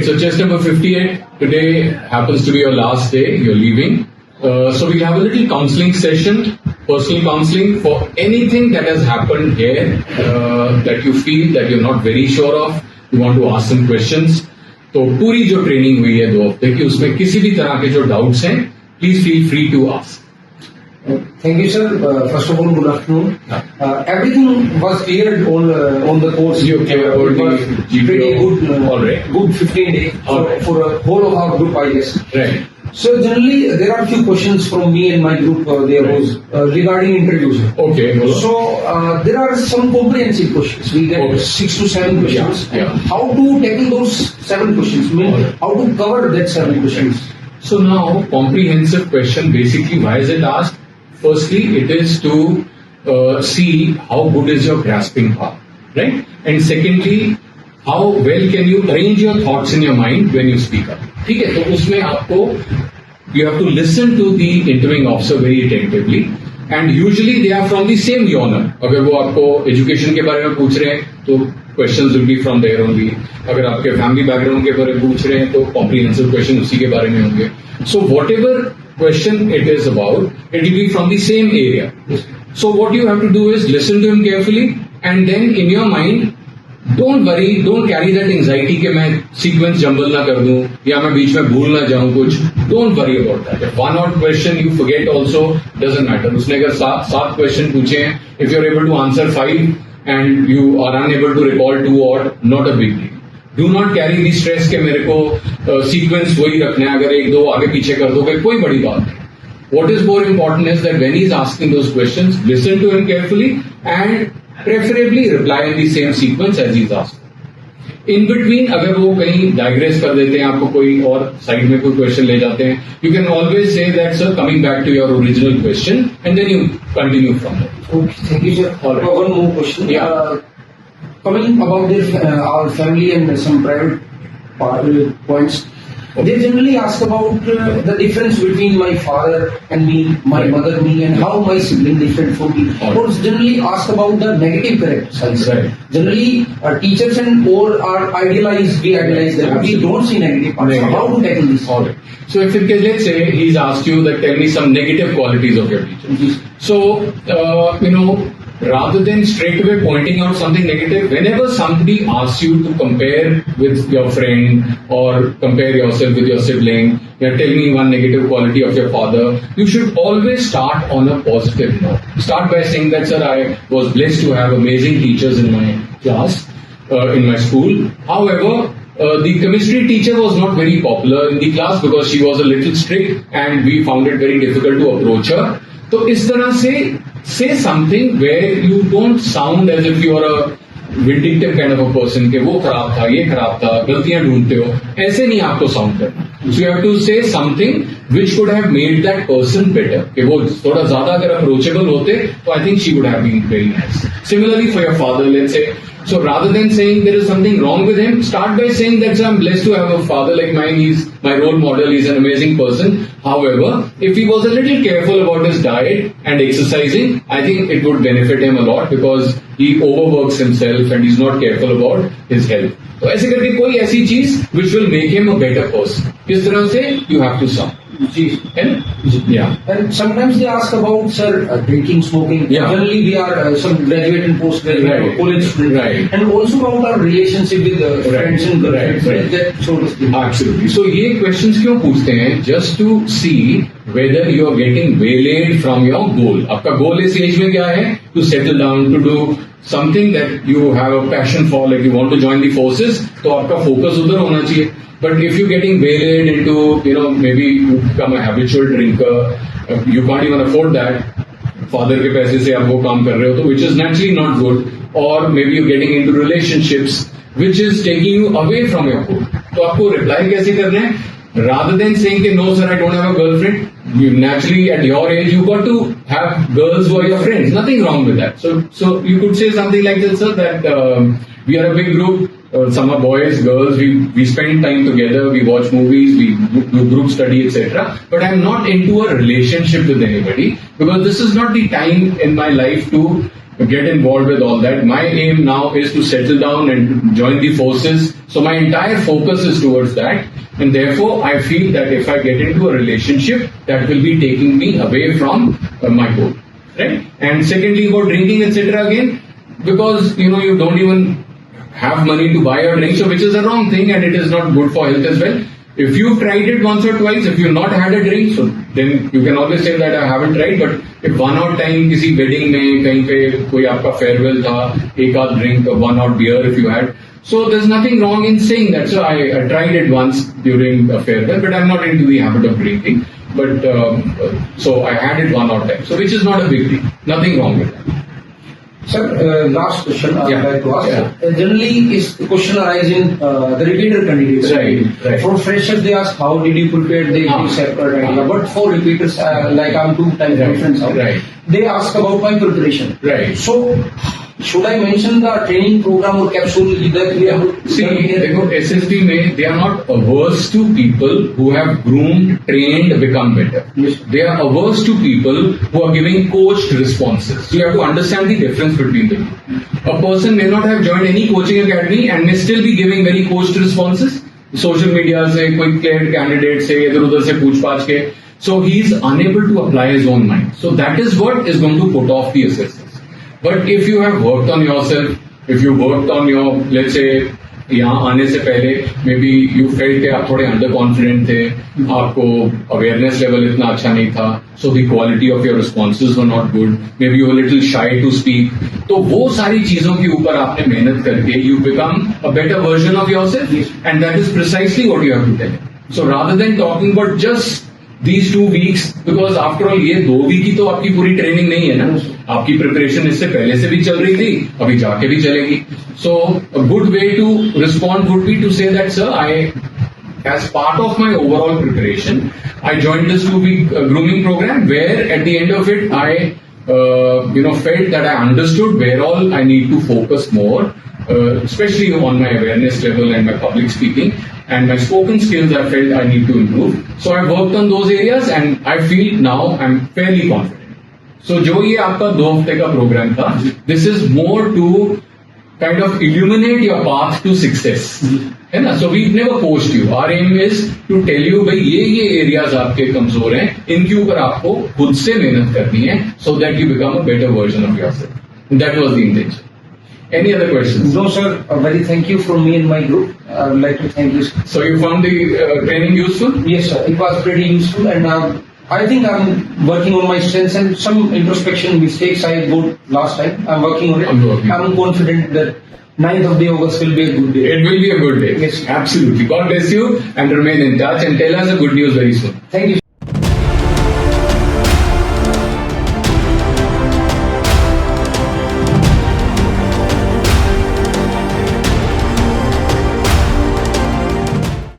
Great. So chest number 58. Today happens to be your last day. You're leaving. So we'll have a little counseling session, personal counseling for anything that has happened here that you feel that you're not very sure of. You want to ask some questions. तो पूरी जो training हुई है 2 हफ्ते की, उसमें किसी भी तरह के जो डाउट्स हैं, please feel free to ask. Thank you, sir. First of all, good afternoon. Everything was cleared on the course. You came about the GPO. Good 15 days for a whole of our group, I guess. Right. So generally, there are a few questions from me and my group. There was regarding interviews. Okay. So there are some comprehensive questions. We get 6 to 7 questions. Yeah. How to tackle those 7 questions? How to cover that 7 questions? So now, comprehensive question. Basically, why is it asked? Firstly, it is to see how good is your grasping power, right? And secondly, how well can you arrange your thoughts in your mind when you speak up. ठीक है, तो उसमें आपको you have to listen to the interviewing officer very attentively, and usually they are from the same genre. अगर वो आपको education के बारे में पूछ रहे हैं, तो questions will be from there only. अगर आपके family background के बारे में पूछ रहे हैं, तो comprehensive question उसी के बारे में होंगे. So whatever question it is about, it will be from the same area. So what you have to do is listen to him carefully, and then in your mind, don't worry, don't carry that anxiety कि मैं sequence jumble ना कर दूं या मैं बीच में भूल ना जाऊं कुछ. Don't worry about that. If one odd question you forget also, doesn't matter. उसने अगर 7 question पूछे हैं, if you're able to answer 5 and you are unable to recall 2 odd, not a big deal. Do not carry the stress कि मेरे को sequence वही रखना है, अगर 1-2 आगे पीछे कर दोगे कोई बड़ी बात नहीं. What is more important is that when he is asking those questions, listen to him carefully and preferably reply in the same sequence as he is asking. In between, अगर वो कहीं digress कर देते हैं, आपको कोई और साइड में कोई क्वेश्चन ले जाते हैं, you can always say that, sir, coming back to your original question, and then you continue from there. Okay, thank you, sir. All right. One more question. Yeah. Coming about our family and some private points, they generally ask about the difference between my father and me, my mother me, and how my sibling different from me. Or generally ask about the negative characters. Right. Generally, teachers and all are idealized. We idealize them. We don't see negative parts. So how to tackle this? All right. So if it, let's say he's asked you that tell me some negative qualities of your teacher. So rather than straight away pointing out something negative, whenever somebody asks you to compare with your friend or compare yourself with your sibling, tell me one negative quality of your father, you should always start on a positive note. Start by saying that, sir, I was blessed to have amazing teachers in my class, in my school. However, the chemistry teacher was not very popular in the class because she was a little strict and we found it very difficult to approach her. So इस तरह से say something where you don't sound as if you are a vindictive kind of a person कि वो खराब था, ये खराब था, गलतियां ढूंढते हो, ऐसे नहीं आपको sound करना. So you have to say something which could have made that person better. कि वो थोड़ा ज्यादा अगर approachable होते, तो I think she would have been very nice. Similarly for your father, let's say. So rather than saying there is something wrong with him, start by saying that I'm blessed to have a father like mine. He's my role model. He's an amazing person. However, if he was a little careful about his diet and exercising, I think it would benefit him a lot because he overworks himself and he's not careful about his health. तो ऐसे करके कोई ऐसी चीज which will make him a better person. इस तरह से you have to sound. Yeah. And sometimes they ask about, sir, drinking, smoking. Yeah. Generally, we are some graduate and postgraduate, college students. Right. And also about our relationship with friends and girlfriends. Right. That sort of thing. Absolutely. So ये questions क्यों पूछते हैं? Just to see whether you are getting waylaid from your goal. आपका goal इस age में क्या है? To settle down, to do something that you have a passion for, like you want to join the forces. तो आपका focus उधर होना चाहिए. But if you're getting waylaid into, maybe you become a habitual drinker, you can't even afford that. Father के पैसे से आप वो काम कर रहे हो, तो which is naturally not good. Or maybe you're getting into relationships which is taking you away from your goal. तो आपको reply कैसे करना है? Rather than saying कि no sir, I don't have a girlfriend, you naturally at your age you got to have girls who are your friends. Nothing wrong with that. So you could say something like this, sir, that we are a big group. Some are boys, girls, we spend time together, we watch movies, we do group study, etc. But I'm not into a relationship with anybody because this is not the time in my life to get involved with all that. My aim now is to settle down and join the forces. So my entire focus is towards that. And therefore, I feel that if I get into a relationship, that will be taking me away from my goal. Right? And secondly, about drinking, etc. again, because you don't even have money to buy a drink, so which is a wrong thing and it is not good for health as well. If you've tried it once or twice, if you've not had a drink, so then you can always say that I haven't tried. But if one odd time, किसी wedding में कहीं पे कोई आपका farewell था, एक आध drink, one odd beer if you had, so there's nothing wrong in saying that. So I tried it once during a farewell, but I'm not into the habit of drinking. But so I had it one odd time, so which is not a big deal. Nothing wrong with that. Sir, last question I would like to ask. Generally, is the question arising the repeater candidates. Right. For freshers, they ask how did you prepare, they give separate idea. But for repeaters, like I'm 2 times difference out, they ask about my preparation. Right. So, should I mention the training program or capsule either? See, SSB में they are not averse to people who have groomed, trained, become better. Yes. They are averse to people who are giving coached responses. So you have to understand the difference between them. A person may not have joined any coaching academy and may still be giving very coached responses. Social media से कोई cleared candidate से इधर-उधर से पूछ-पाछ के. So he is unable to apply his own mind. So that is what is going to put off the assessors. But if you have worked on yourself, if you worked on your, let's say, यहाँ आने से पहले, maybe you felt कि आप थोड़े under confident थे, आपको awareness level इतना अच्छा नहीं था, so the quality of your responses were not good, maybe you were a little shy to speak, तो वो सारी चीजों के ऊपर आपने मेहनत करके you become a better version of yourself, and that is precisely what you have to tell. So rather than talking about just these 2 weeks, because after all ये 2 week ही तो आपकी पूरी ट्रेनिंग नहीं है ना, आपकी प्रिपरेशन इससे पहले से भी चल रही थी, अभी जाके भी चलेगी. So a good way to respond would be to say that, sir, as part of my overall preparation, I joined this 2-week grooming program where at the end of it I felt that I understood where all I need to focus more, especially on my awareness level and my public speaking. And my spoken skills I felt I need to improve. So I worked on those areas and I feel now I'm fairly confident. So जो ये आपका 2 हफ्ते का programme था, this is more to kind of illuminate your path to success. है ना? So we've never coached you. Our aim is to tell you भाई ये areas आपके कमजोर हैं, इनके ऊपर आपको खुद से मेहनत करनी है, so that you become a better version of yourself. And that was the intention. Any other questions? No, sir. Very thank you from me and my group. I would like to thank you. So you found the training useful? Yes, sir. It was pretty useful, and I think I'm working on my strengths and some introspection mistakes I got last time. I'm working on it. I'm confident that 9th of the August will be a good day. It will be a good day. Yes, absolutely. God bless you, and remain in touch and tell us the good news very soon. Thank you.